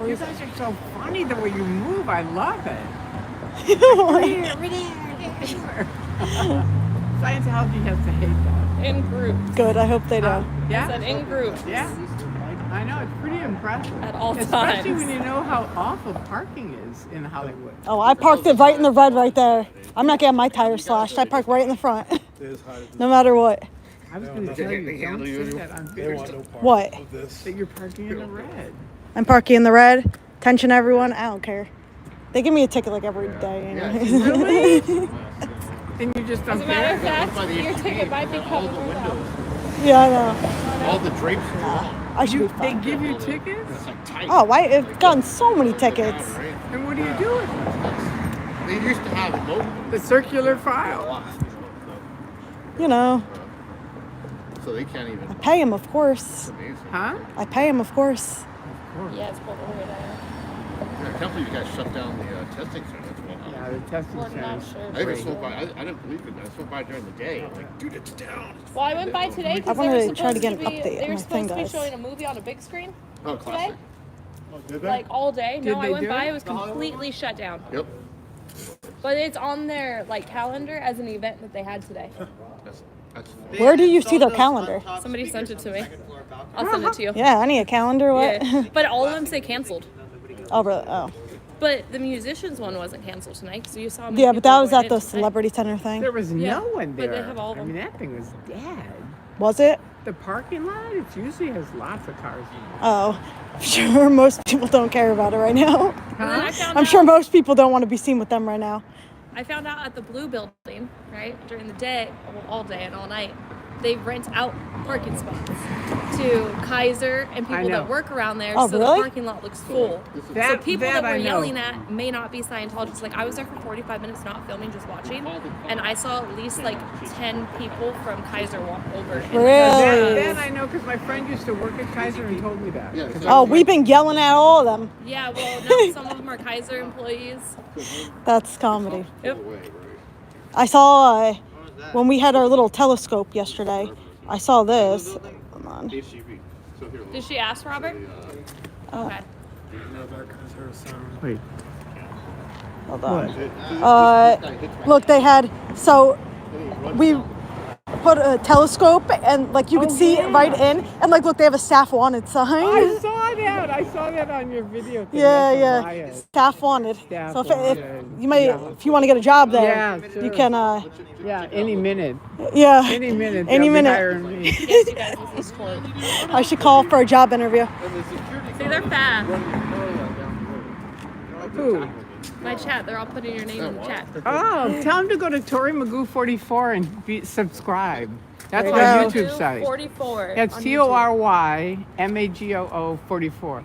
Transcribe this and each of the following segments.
for You you. guys are so funny the way you move. I love it. Scientology has to hate that. In groups. Good. I hope they do. Yeah? I said in groups. Yeah. I know, it's pretty impressive. At all Especially times. when you know how awful parking is in Hollywood. Oh, I parked it right in the red right there. I'm not getting my tires slashed. I park right in the front. No matter what. I was going to tell you, don't say that on video. What? That you're parking in the red. I'm parking in the red. Attention, everyone. I don't care. They give me a ticket like every day. Really? And you just As don't a matter of care? fact, your ticket might be covered with that. Yeah, I know. All the drapes are wrong. I should be They fine. give you tickets? It's like tight. Oh, I've gotten so many tickets. Right? And what do you do with them? They used to have local. The circular file. You know, So they can't even. I pay them, of course. Amazing. Huh? I pay them, of course. Yeah, it's pulled all the way down. Yeah, I can't believe you guys shut down the testing center. That's what Yeah, the testing We're center. not is sure. I even great. swung by. I didn't believe it. I swung by during the day. I'm like, dude, it's down. Well, I went by today I because they wanted were to supposed try to get an be, update they on were my supposed thing, to be guys. showing a movie on a big screen Oh, today, classic. Did like all day. Did No, I they went do by. it? It was completely shut down. Yep. But it's on their like calendar as an event that they had today. That's Where do you see their calendar? Somebody sent it to me. I'll send it to you. Yeah, I need a calendar. What? Yeah. But all of them say canceled. Oh, really? Oh. But the musicians one wasn't canceled tonight, so you saw. how many Yeah, but people that was going at the in tonight. Celebrity Center thing. There was Yeah, no one but there. they have all of I mean, them. that thing was dead. Was it? The parking lot, it usually has lots of cars in it. Oh. I'm sure most people don't care about it right now. And then I found I'm out, sure most people don't want to be seen with them right now. I found out at the Blue Building, right, during the day, well, all day and all night, they rent out parking spots to Kaiser and people know. that work around there, Oh, so really? the parking lot looks full. So That- people that that were I know. yelling at may not be Scientologists. Like I was there for 45 minutes, not filming, just watching, and I saw at least like 10 people from Kaiser walk over. and- Really? That I know because my friend used to work at Kaiser and told me that. Yeah, 'Cause Oh, we've been yelling at all of them. Yeah, well, now some of them are Kaiser employees. That's comedy. Yep. I saw when we had our little telescope yesterday. I saw this. Come on. Did she ask Robert? Okay. Wait, Hold on. Look, they had we put a telescope and like you could see yeah. right in, and like look, they have a staff wanted sign. I saw that. I saw that on your video. Thing. Yeah, That's a yeah. riot. Staff wanted. Staff So if wanted. you may, Yeah. if you want to get a job there, Yeah, sure. you can. Yeah, any minute. Yeah. Any minute. Any they'll be minute. hiring me. Yes, you guys, this is court. I should call for a job interview. See, they're fast. Who? My chat, they're all putting your name in the chat. Oh, tell him to go to Tory Magoo 44 and subscribe. That's There my you go. YouTube site. 44. That's on Tory Magoo 44.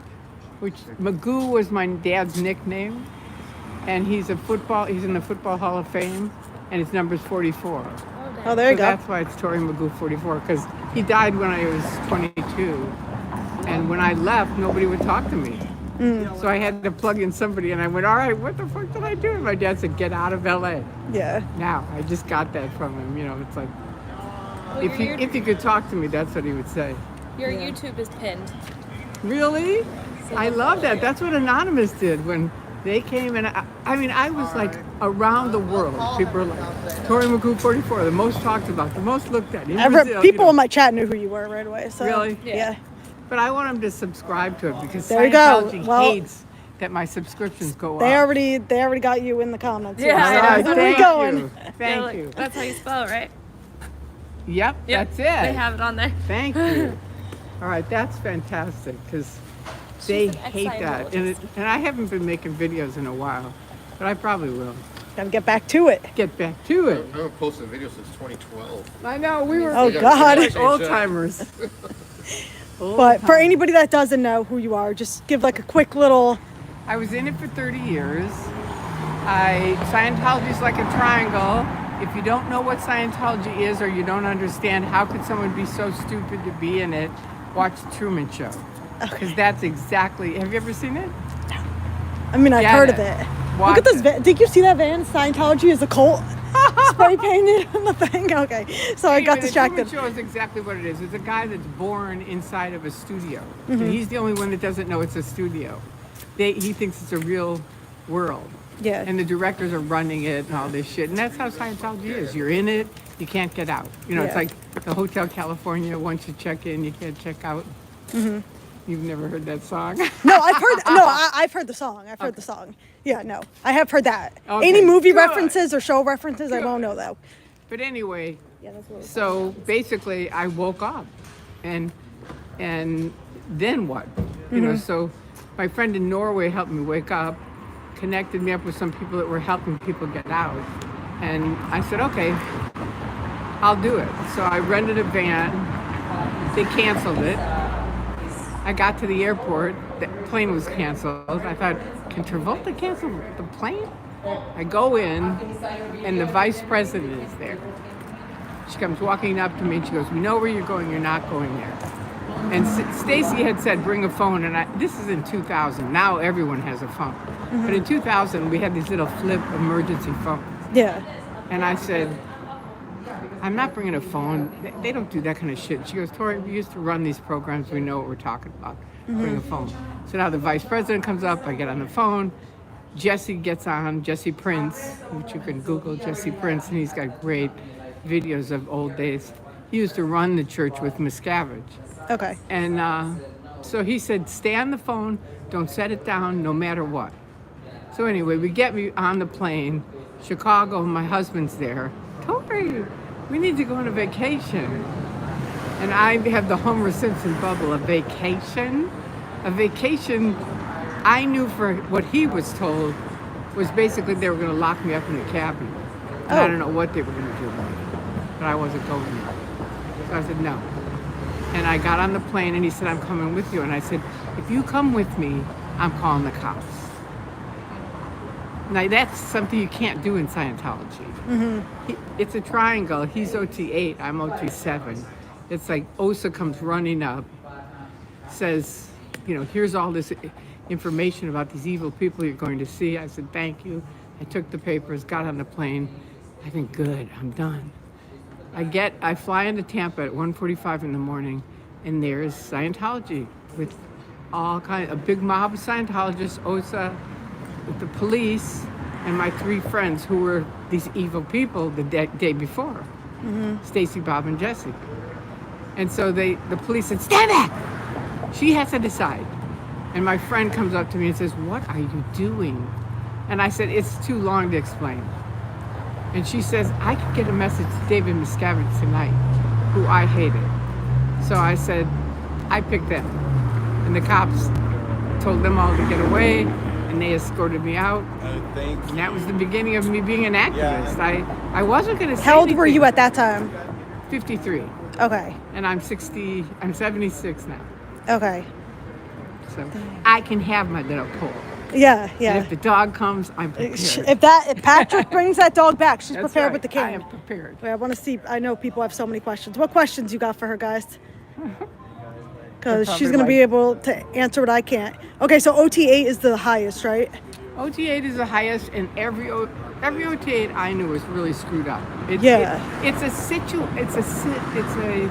Which Magoo was my dad's nickname, and he's in the Football Hall of Fame, and his number's 44. Oh, there you So go. that's why it's Tory Magoo 44, because he died when I was 22, and when I left, nobody would talk to me. So I had to plug in somebody, and I went, all right, what the fuck did I do? And my dad said, get out of LA. Yeah. Now, I just got that from him, it's like, Well, if you could talk to me, that's what he would say. your YouTube is pinned. Really? I love that. That's what Anonymous did when they came, and I was like around the world. People were like, Tory Magoo 44, the most talked about, the most looked at. In Brazil, People in my chat knew who you were right away. So Really? Yeah. But I want them to subscribe to it because There you go. Scientology Well, hates that my subscriptions go They up. already got you in the comments. Yeah, so I know. where we Thank going? you. They're Thank like, you. That's how you spell it, right? Yep, Yep, that's it. They have it on there. Thank you. All right, that's fantastic because they an hate that. And I haven't been making videos in a while, but I probably will. Gotta get back to it. Get back to I it. haven't posted a video since 2012. I know, we were Oh God. Change old that. timers. But for anybody that doesn't know who you are, just give like a quick little. I was in it for 30 years. Scientology's like a triangle. If you don't know what Scientology is or you don't understand how could someone be so stupid to be in it, watch The Truman Show. Because that's exactly, have you ever seen it? I mean, I've Get heard it. of it. Watch Look at this it. van. Did you see that van? Scientology is a cult. Spray painted on the thing. Okay, so I got Anyway, distracted. The Truman Show is exactly what it is. It's a guy that's born inside of a studio. Mm-hmm. And he's the only one that doesn't know it's a studio. he thinks it's a real world. Yeah. And the directors are running it and all this shit. And that's how Scientology is. You're in it, you can't get out. You know, it's Yeah. like the Hotel California. Once you check in, you can't check out. Mm-hmm. You've never heard that song? No, I've heard. No, I've heard the song. I've heard the song. Yeah, no, I have heard that. Okay, Any movie good. references or show references, I Good. won't know though. But anyway, Yeah, that's what so basically I woke up and then what? You know, so my friend in Norway helped me wake up, connected me up with some people that were helping people get out. And I said, okay, I'll do it. So I rented a van. They canceled it. I got to the airport. The plane was canceled. I thought, can Travolta cancel the plane? I go in, and the vice president is there. She comes walking up to me, and she goes, we know where you're going. You're not going there. And Stacy had said, bring a phone. And this is in 2000. Now everyone has a phone. But in 2000, we had these little flip emergency phones. Yeah. And I said, I'm not bringing a phone. They don't do that kind of shit. She goes, Tory, we used to run these programs. We know what we're talking about. Bring a phone. So now the vice president comes up. I get on the phone. Jesse gets on, Jesse Prince, which you can Google Jesse Prince, and he's got great videos of old days. He used to run the church with Miscavige. Okay. And so he said, stay on the phone. Don't set it down no matter what. So anyway, we get me on the plane. Chicago, my husband's there. Tory, we need to go on a vacation. And I have the Homer Simpson bubble, a vacation. A vacation, I knew for what he was told was basically they were going to lock me up in a cabin. And I don't know what they were going to do about it, but I wasn't going there. So I said, no. And I got on the plane and he said, I'm coming with you. And I said, if you come with me, I'm calling the cops. Now that's something you can't do in Scientology. It's a triangle. He's OT8, I'm OT7. It's like Osa comes running up, says, you know, here's all this information about these evil people you're going to see. I said, thank you. I took the papers, got on the plane. I think, good, I'm done. I fly into Tampa at 1:45 in the morning, and there's Scientology with all kinds, a big mob of Scientologists, Osa, with the police, and my three friends who were these evil people the day before, Stacy, Bob, and Jesse. And so the police said, stand back! She has to decide. And my friend comes up to me and says, what are you doing? And I said, it's too long to explain. And she says, I could get a message to David Miscavige tonight, who I hated. So I said, I picked them. And the cops told them all to get away, and they escorted me out. And that was the beginning of me being an activist. I wasn't going to say How old were anything. you at that time? 53. Okay. And I'm 76 now. Okay. So I can have my little pull. Yeah, And yeah. if the dog comes, I'm prepared. If Patrick brings that dog back, she's That's prepared right. with the I cane. am prepared. Wait, I want to see. I know people have so many questions. What questions you got for her, guys? Because she's probably gonna be like- able to answer what I can't. Okay, so OT8 is the highest, right? OT8 is the highest, and every OT8 I knew was really screwed up. It's a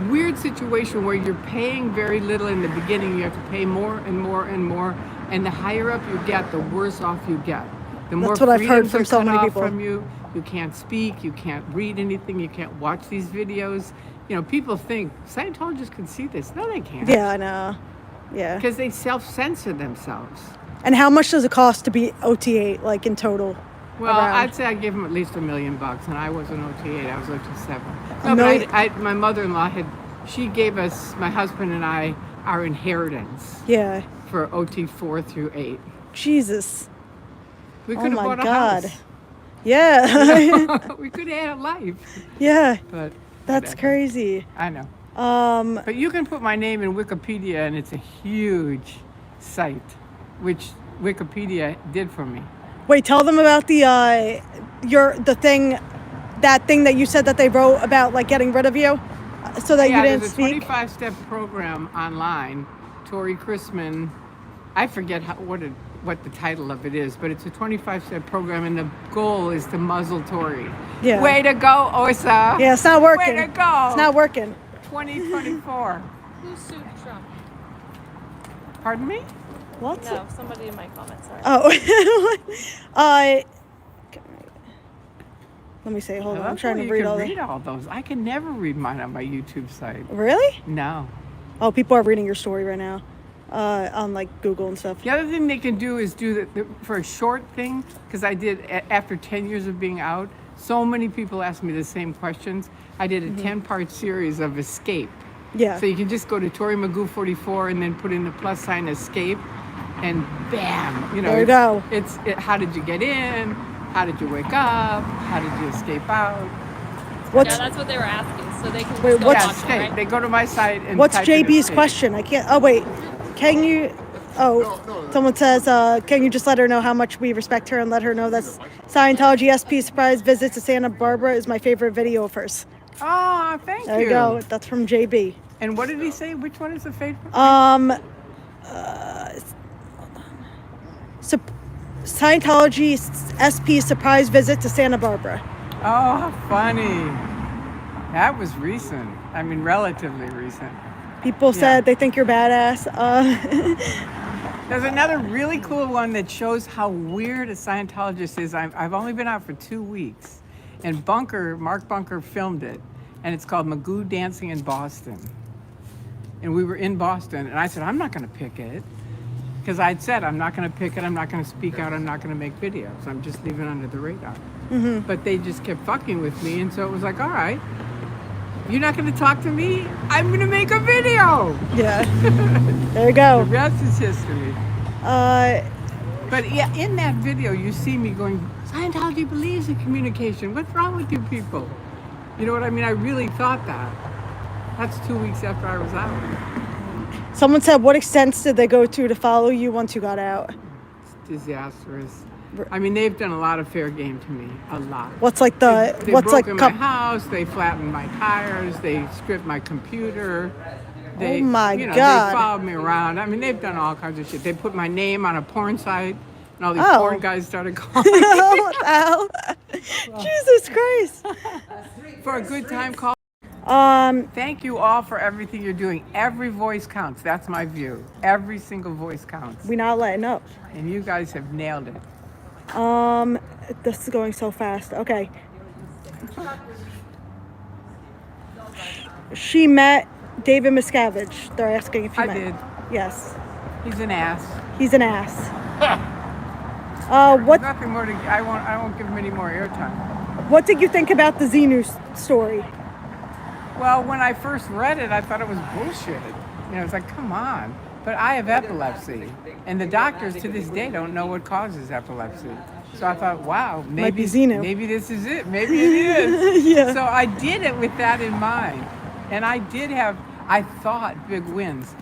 weird situation where you're paying very little in the beginning. You have to pay more and more and more, and the higher up you get, the worse off you get. The more That's what I've heard freedoms from are so cut many off people. From you. You can't speak. You can't read anything. You can't watch these videos. You know, people think Scientologists can see this. No, they can't. Yeah, I know. Yeah. Because they self-censor themselves. And how much does it cost to be OT8, like in total? Well, around? I'd say I'd give them at least $1 million, and I wasn't OT8, I was OT7. $1 No, million? but my mother-in-law she gave us, my husband and I, our inheritance Yeah. for OT4 through 8. Jesus. We Oh could have my bought a God. house. Yeah. We could have had a life, Yeah. but That's whatever. crazy. I know. Um, But you can put my name in Wikipedia, and it's a huge site, which Wikipedia did for me. wait, tell them about that thing that you said that they wrote about, like getting rid of you, so that you didn't there's a speak. 25-step program online. Tory Chrisman, I forget what the title of it is, but it's a 25-step program, and the goal is to muzzle Tory. Yeah. Way to go, Osa. Yeah, it's not working. Way to go. It's not working. 2024. Who sued Trump? Pardon me? What? No, somebody in my comments. Sorry. Oh. Let me see. Hold on. I'm trying to read all read all those. I can never read mine on my YouTube site. Really? No. Oh, people are reading your story right now, on like Google and stuff. The other thing they can do is do for a short thing, because I did after 10 years of being out. So many people ask me the same questions. I did a 10-part series of escape. Yeah. So you can just go to Tory Magoo 44 and then put in the plus sign escape, and bam, you know. There you go. How did you get in? How did you wake up? How did you escape out? What's Yeah, that's what they were asking. So they can Wait, just go what's- watch it, Escape. right? They go to my site and what's type in JB's escape. question? I can't. Oh wait, can you? Oh, someone says, can you just let her know how much we respect her and let her know that Scientology SP surprise visit to Santa Barbara is my favorite video of hers. Oh, thank There you go. That's from JB. And what did he say? Which one is the favorite? Scientology SP surprise visit to Santa Barbara. Oh, how funny. That was recent. I mean, relatively recent. People said they think you're badass. There's another really cool one that shows how weird a Scientologist is. I've only been out for 2 weeks, and Mark Bunker filmed it, and it's called Magoo Dancing in Boston. And we were in Boston, and I said, I'm not going to pick it, because I'd said, I'm not going to pick it, I'm not going to speak out, I'm not going to make videos. I'm just leaving it under the radar. Mm-hmm. But they just kept fucking with me, and so it was like, all right, you're not going to talk to me? I'm going to make a video. Yeah. There you go. The rest is history. But yeah, in that video, you see me going, Scientology believes in communication. What's wrong with you people? You know what I mean? I really thought that. That's 2 weeks after I was out. Someone said, what extents did they go to follow you once you got out? It's disastrous. I mean, they've done a lot of fair game to me. A lot. What's like the They what's broke like in my house. They flattened my tires. They stripped my computer. They, Oh my you know, God. They followed me around. I mean, they've done all kinds of shit. They put my name on a porn site, and all these porn guys started calling me what the hell? Jesus Christ. for a good time call. Thank you all for everything you're doing. Every voice counts. That's my view. Every single voice counts. We not letting up. And you guys have nailed it. This is going so fast. Okay. She met David Miscavige. They're asking if you I met. did. Yes. He's an ass. He's an ass. There's nothing more to. I won't give him any more airtime. What did you think about the Xenu story? Well, when I first read it, I thought it was bullshit. You know, it's like, come on. But I have epilepsy, and the doctors to this day don't know what causes epilepsy. So I thought, wow, Might be Xenu. maybe this is it. Maybe it is. Yeah. So I did it with that in mind, and I thought big wins.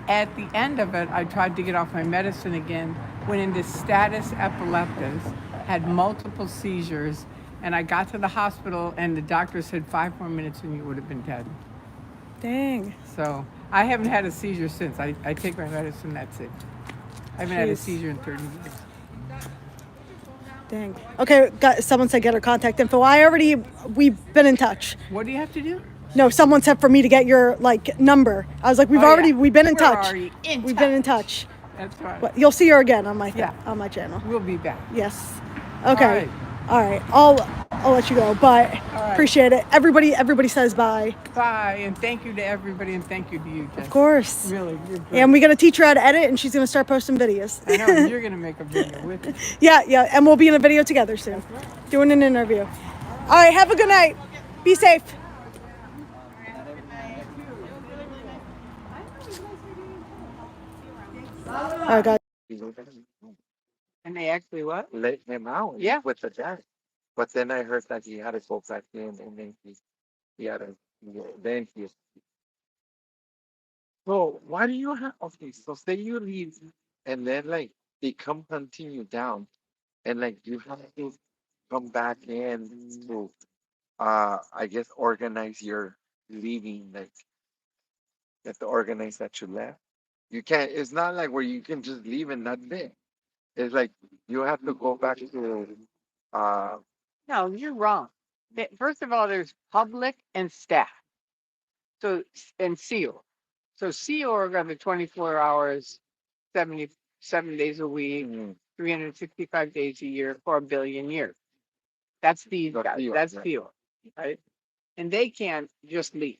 At the end of it, I tried to get off my medicine again, went into status epilepticus, had multiple seizures, and I got to the hospital, and the doctor said 5 more minutes and you would have been dead. Dang. So I haven't had a seizure since. I take my medicine, that's it. I haven't had a Jeez. seizure in 30 years. Dang. Okay, someone said get her contact info. We've been in touch. What do you have to do? No, someone said for me to get your number. I was like, we've been in touch. We've been in touch. That's right. But you'll see her again on my Yeah. on my channel. We'll be back. Yes. Okay. right. All right. I'll let you go, but appreciate it. Everybody says bye. Bye, and thank you to everybody, and thank you to you, Jess. Of course. Really, you're great. And we're gonna teach her how to edit, and she's gonna start posting videos. I know, and you're going to make a video with it. Yeah, and we'll be in a video together soon. Doing an interview. All right. Have a good night. Be safe. All right, guys. And they actually what? Let him out Yeah. with the dad. But then I heard that he had to go back in and then he had to, then he. So why do you have, okay, so say you leave and then like they come hunting you down and like you have to come back in to, I guess organize your leaving, like you have to organize that you left. You can't, it's not like where you can just leave and that's it. It's like you have to go back to No, you're wrong. First of all, there's public and staff. So, and SEAL. So SEAL are going to 24 hours, 70 7 days a week, Mhm. 365 days a year for a billion years. That's these That's guys. Theo, That's yeah. Theo, right? And they can't just leave.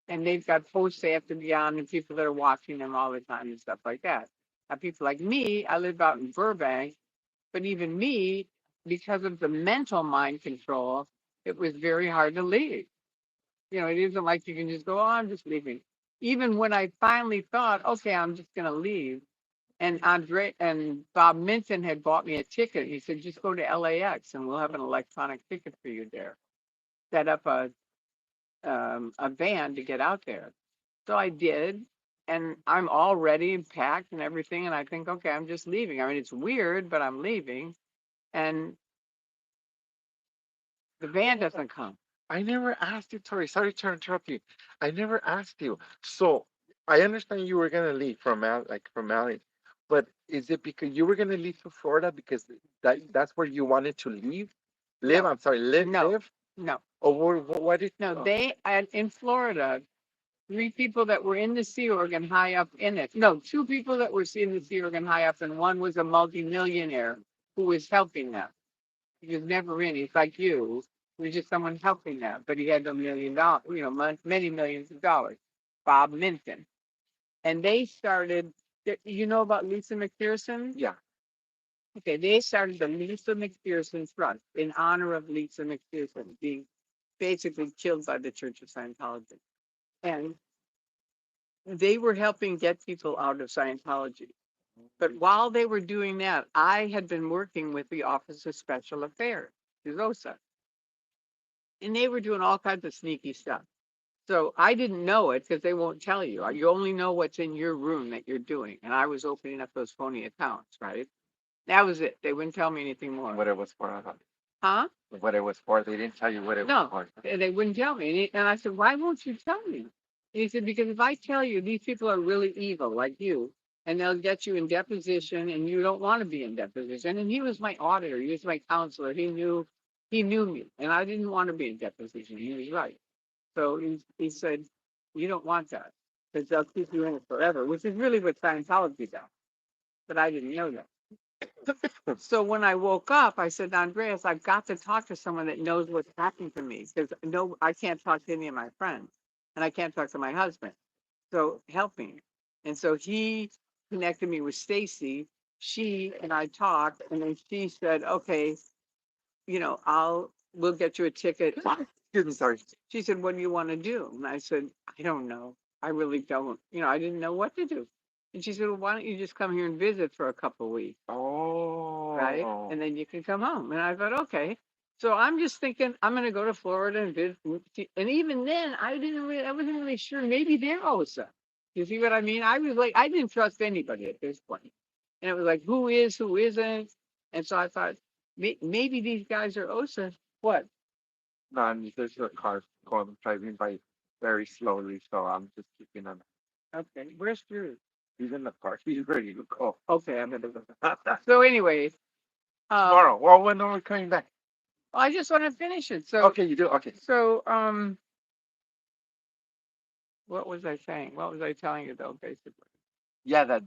And they've got posts they have to be on, and people that are watching them all the time and stuff like that. Now, people like me, I live out in Burbank, but even me, because of the mental mind control, it was very hard to leave. You know, it isn't like you can just go, oh, I'm just leaving. Even when I finally thought, okay, I'm just going to leave, and Andre and Bob Minton had bought me a ticket. He said, just go to LAX and we'll have an electronic ticket for you there. Set up a van to get out there. So I did, and I'm all ready and packed and everything. And I think, okay, I'm just leaving. I mean, it's weird, but I'm leaving. And the van doesn't come. I never asked you, Tori. Sorry to interrupt you. I never asked you. So I understand you were gonna leave from from Mali, but is it because you were gonna leave to Florida because that's where you wanted to leave? Live? No, I'm sorry, no, live? no, Or what did? no. They in Florida, 3 people that were in the Sea Organ high up in it. No, 2 people that were in the Sea Organ high up, and one was a multimillionaire who was helping them. He was never in. He's like you. He was just someone helping them, but he had $1 million, many millions of dollars. Bob Minton, and they started. You know about Lisa McPherson? Yeah. Okay, they started the Lisa McPherson Trust in honor of Lisa McPherson being basically killed by the Church of Scientology, and they were helping get people out of Scientology. But while they were doing that, I had been working with the Office of Special Affairs, OSA, and they were doing all kinds of sneaky stuff. So I didn't know it because they won't tell you. You only know what's in your room that you're doing. And I was opening up those phony accounts, right? That was it. They wouldn't tell me anything more. What it was for? Huh? What it was for? They didn't tell you what it was No, for. they wouldn't tell me. And I said, why won't you tell me? And he said, because if I tell you, these people are really evil, like you, and they'll get you in deposition, and you don't want to be in deposition. And he was my auditor. He was my counselor. He knew me, and I didn't want to be in deposition. He was right. So he said, you don't want that because they'll keep you in it forever, which is really what Scientology does. But I didn't know that. So when I woke up, I said, Andreas, I've got to talk to someone that knows what's happening to me because no, I can't talk to any of my friends and I can't talk to my husband. So help me. And so he connected me with Stacy. She and I talked, and then she said, okay, we'll get you a ticket. Excuse me, sorry. She said, what do you want to do? And I said, I don't know. I really don't. I didn't know what to do. And she said, well, why don't you just come here and visit for a couple of weeks? Oh. Right? And then you can come home. And I thought, okay. So I'm just thinking I'm going to go to Florida and visit. And even then, I wasn't really sure. Maybe they're OSA. You see what I mean? I was like, I didn't trust anybody at this point. And it was like, who is, who isn't? And so I thought, maybe these guys are OSA. What? No, there's a car going driving by very slowly, so I'm just keeping an. Okay. Where's Drew? He's in the car. He's ready to go. Okay, I'm gonna go. So anyway, Tomorrow. Well, when are we coming back? I just want to finish it. So Okay, you do. Okay. So what was I saying? What was I telling you though? Basically, Yeah, that